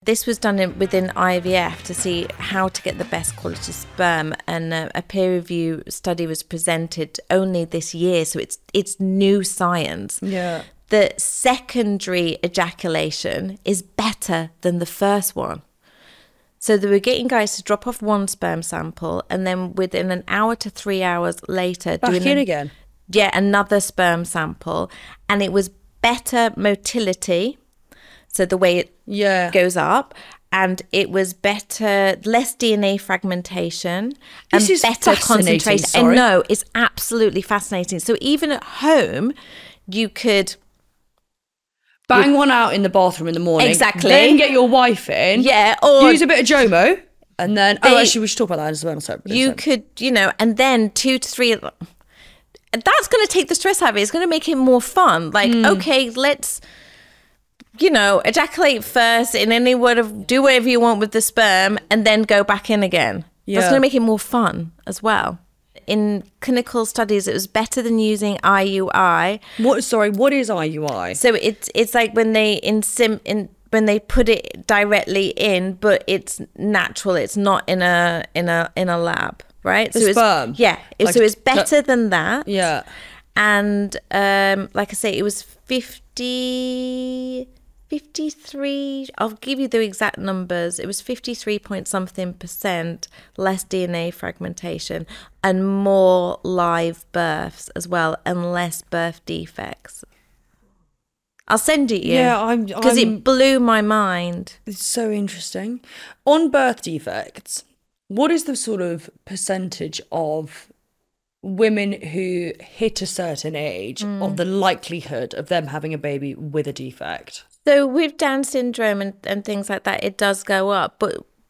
This was done within IVF to see how to get the best quality sperm, and a peer review study was presented only this year, so it's new science. Yeah. The secondary ejaculation is better than the first one. So they were getting guys to drop off one sperm sample, and then within an hour to 3 hours later, Back in again. Yeah, another sperm sample, and it was better motility. So the way it goes up, and it was better, less DNA fragmentation, and better concentration. Sorry. And no, it's absolutely fascinating. So even at home, you could bang one out in the bathroom in the morning. Exactly. Then get your wife in. Yeah. Or use a bit of Jomo, and then actually we should talk about that as well. You could, and then 2 to 3. That's going to take the stress out of it. It's going to make it more fun. Like, okay, let's, ejaculate first, and then do whatever you want with the sperm, and then go back in again. Yeah. That's going to make it more fun as well. In clinical studies, it was better than using IUI. What is IUI? So it's like when they when they put it directly in, but it's natural. It's not in a lab, right? The sperm. So it's better than that. Yeah. And like I say, it was 53, I'll give you the exact numbers. It was 53 point something % less DNA fragmentation, and more live births as well, and less birth defects. I'll send it you. Yeah, because it blew my mind. It's so interesting. On birth defects, what is the sort of percentage of women who hit a certain age of the likelihood of them having a baby with a defect? So with Down syndrome and things like that, it does go up.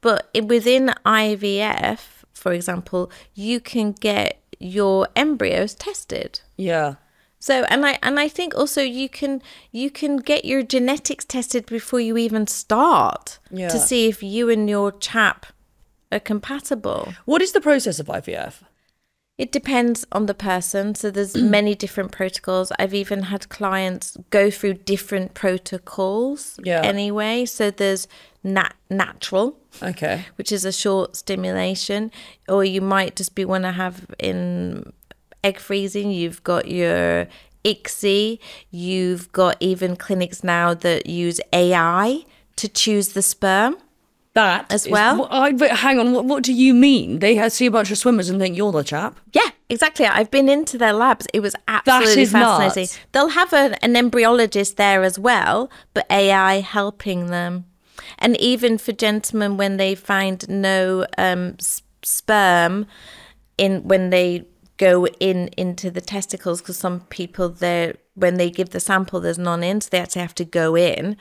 But within IVF, for example, you can get your embryos tested. Yeah. So and I think also you can get your genetics tested before you even start to see if you and your chap are compatible. What is the process of IVF? It depends on the person. So there's many different protocols. I've even had clients go through different protocols anyway. So there's natural, which is a short stimulation, or you might just want to have in egg freezing. You've got your ICSI. You've got even clinics now that use AI to choose the sperm. That as well. But hang on, what do you mean? They see a bunch of swimmers and think you're the chap? Yeah, exactly. I've been into their labs. It was absolutely fascinating. Nuts. They'll have an embryologist there as well, but AI helping them. And even for gentlemen, when they find no sperm when they go into the testicles, because some people when they give the sample, there's none in, so they actually have to go in.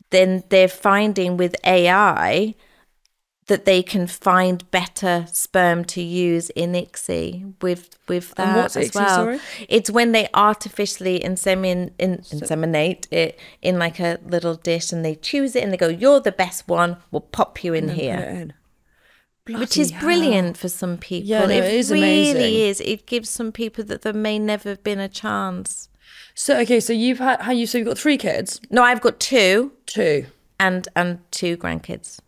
Then they're finding with AI that they can find better sperm to use in ICSI with that. And what's as ICSI, well. sorry? It's when they artificially inseminate it in like a little dish, and they choose it and they go, "You're the best one. We'll pop you in here." Which is brilliant for some people. Yeah, no, it is amazing. It really is. It gives some people that there may never have been a chance. So so you've got 3 kids? No, I've got 2. 2. And 2 grandkids.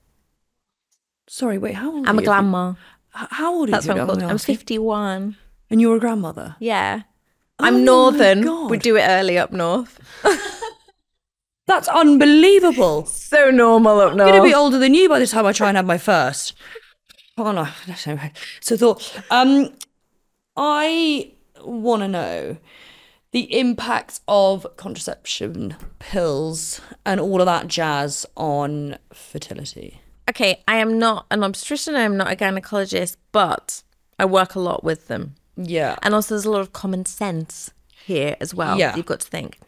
Sorry, wait, how old I'm are a you? grandma. How old are That's you? what I'm called. I'm 51. And you're a grandmother? Yeah. I'm northern. We do it early up north. That's unbelievable. So normal up north. I'm going to be older than you by the time I try and have my first. Oh no. So I want to know the impact of contraception pills and all of that jazz on fertility. Okay, I am not an obstetrician, I'm not a gynecologist, but I work a lot with them. Yeah. And also there's a lot of common sense here as well. Yeah. You've got to think.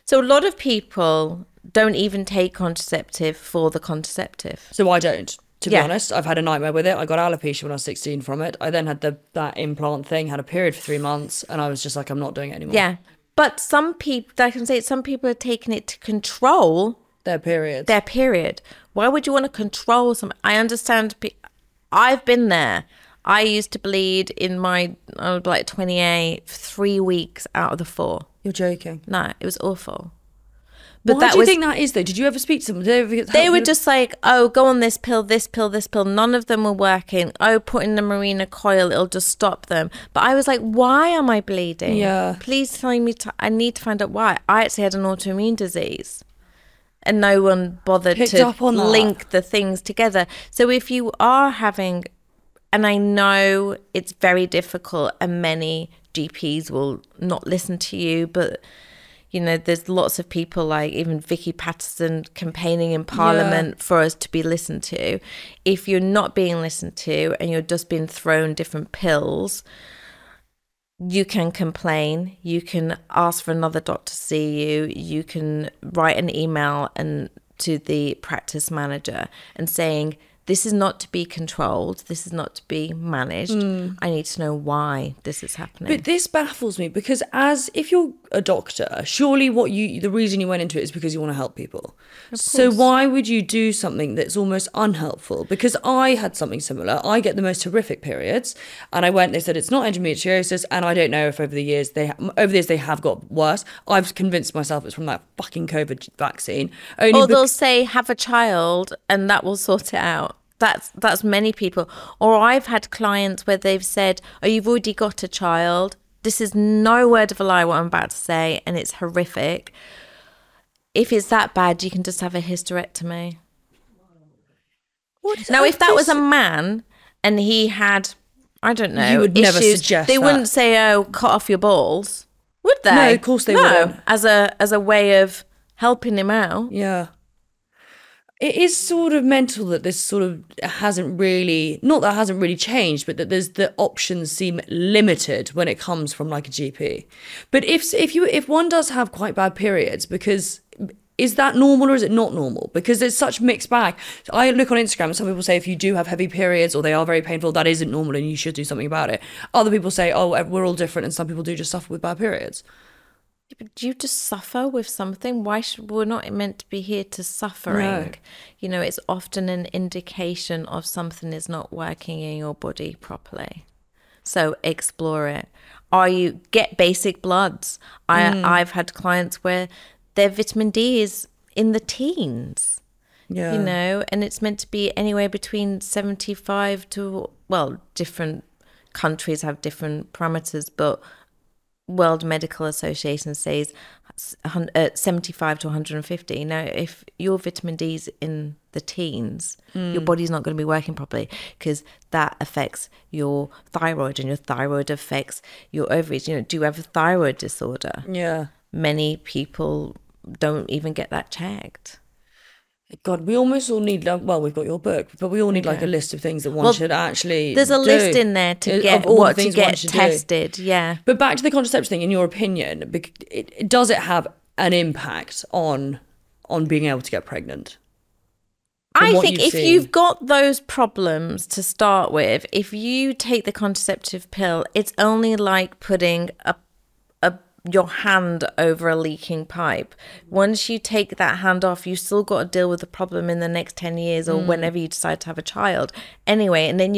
So a lot of people don't even take contraceptive for the contraceptive. So I don't. To be honest, I've had a nightmare with it. I got alopecia when I was 16 from it. I then had that implant thing, had a period for 3 months, and I was just like, I'm not doing it anymore. Yeah. But some people, I can say some people are taking it to control their period. Why would you want to control something? I understand. I've been there. I used to bleed I was like 28, 3 weeks out of the 4. You're joking. No, it was awful. But Why do you think that is, though? Did you ever speak to them? They were just like, oh, go on this pill, this pill, this pill. None of them were working. Oh, put in the Mirena coil, it'll just stop them. But I was like, why am I bleeding? Yeah. Please tell me, I need to find out why. I actually had an autoimmune disease. And no one bothered to link the things together. So if you are having, and I know it's very difficult and many GPs will not listen to you, but you know, there's lots of people like even Vicky Patterson campaigning in Parliament for us to be listened to. If you're not being listened to and you're just being thrown different pills, you can complain, you can ask for another doctor to see you, you can write an email to the practice manager and saying, this is not to be controlled, this is not to be managed. I need to know why this is happening. But this baffles me because if you're a doctor, surely the reason you went into it is because you want to help people. So why would you do something that's almost unhelpful? Because I had something similar. I get the most horrific periods, and they said it's not endometriosis, and I don't know if over the years they have got worse. I've convinced myself it's from that fucking COVID vaccine. Or they'll say have a child and that will sort it out. That's many people. Or I've had clients where they've said, oh, you've already got a child. This is no word of a lie what I'm about to say, and it's horrific. If it's that bad, you can just have a hysterectomy. Now, if that was a man and he had, I don't know, you would issues, never suggest they that. wouldn't say, oh, cut off your balls, would they? No, of course they wouldn't. As a way of helping him out. Yeah. It is sort of mental that this sort of hasn't really changed, but that the options seem limited when it comes from like a GP. But if one does have quite bad periods, because is that normal or is it not normal? Because there's such mixed bag. I look on Instagram and some people say if you do have heavy periods or they are very painful, that isn't normal and you should do something about it. Other people say, oh, we're all different, and some people do just suffer with bad periods. Do you just suffer with something? We're not meant to be here to suffering. No. You know, it's often an indication of something is not working in your body properly. So explore it. Get basic bloods. I've had clients where their vitamin D is in the teens. Yeah. You know, and it's meant to be anywhere between 75 to, well, different countries have different parameters, but World Medical Association says 75 to 150. Now, if your vitamin D is in the teens, your body's not going to be working properly because that affects your thyroid, and your thyroid affects your ovaries. You know, do you have a thyroid disorder? Yeah. Many people don't even get that checked. God, we almost all need, well, we've got your book, but we all need like a list of things that one should actually There's a list in there to get what to get tested, yeah. But back to the contraception thing, in your opinion, does it have an impact on being able to get pregnant? I think if you've got those problems to start with, if you take the contraceptive pill, it's only like putting your hand over a leaking pipe. Once you take that hand off, you still got to deal with the problem in the next 10 years or whenever you decide to have a child. Anyway, and then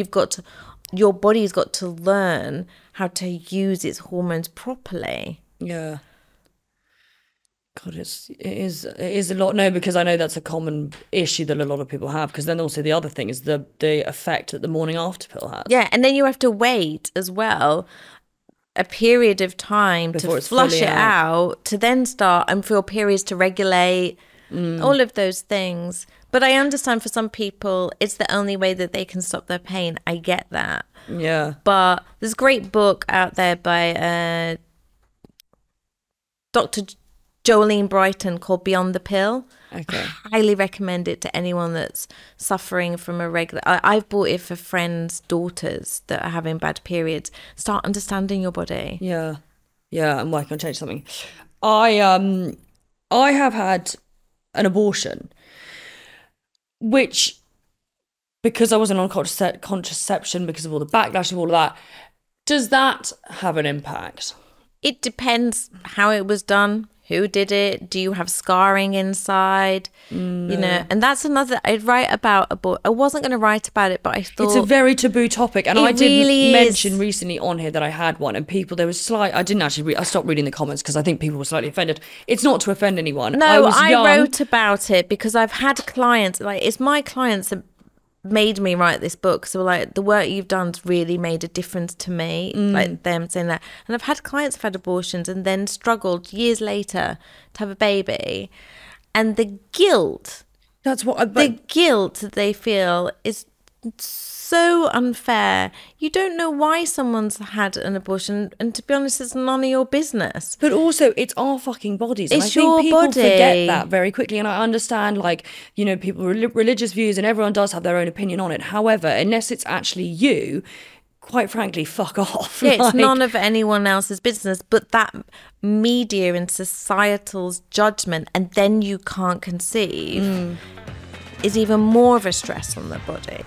your body's got to learn how to use its hormones properly. Yeah. God, it is a lot. No, because I know that's a common issue that a lot of people have. Because then also the other thing is the effect that the morning after pill has. Yeah, and then you have to wait as well a period of time to flush it out, to then start and for your periods to regulate, all of those things. But I understand for some people, it's the only way that they can stop their pain. I get that. Yeah. But there's a great book out there by Dr. Jolene Brighton called Beyond the Pill. Okay. I highly recommend it to anyone that's suffering from a regular... I've bought it for friends' daughters that are having bad periods. Start understanding your body. Yeah. Yeah, I'm working on changing something. I have had an abortion, which, because I wasn't on contraception, because of all the backlash of all of that, does that have an impact? It depends how it was done, Who did it? Do you have scarring inside? You know, and that's another. I'd write about a boy. I wasn't going to write about it, but I thought it's a very taboo topic, and I did really mention recently on here that I had one, and people there was slight. I didn't actually. I stopped reading the comments because I think people were slightly offended. It's not to offend anyone. No, I wrote about it because I've had clients. Like, it's my clients that made me write this book. So like, the work you've done's really made a difference to me, like them saying that. And I've had clients who've had abortions and then struggled years later to have a baby, and the guilt, the guilt that they feel is so unfair. You don't know why someone's had an abortion, and to be honest, it's none of your business. But also, it's our fucking bodies. And It's I think your people body. forget that very quickly. And I understand, like, you know, people religious views, and everyone does have their own opinion on it. However, unless it's actually you, quite frankly, fuck off. Yeah, it's none of anyone else's business, but that media and societal's judgment, and then you can't conceive, is even more of a stress on the body.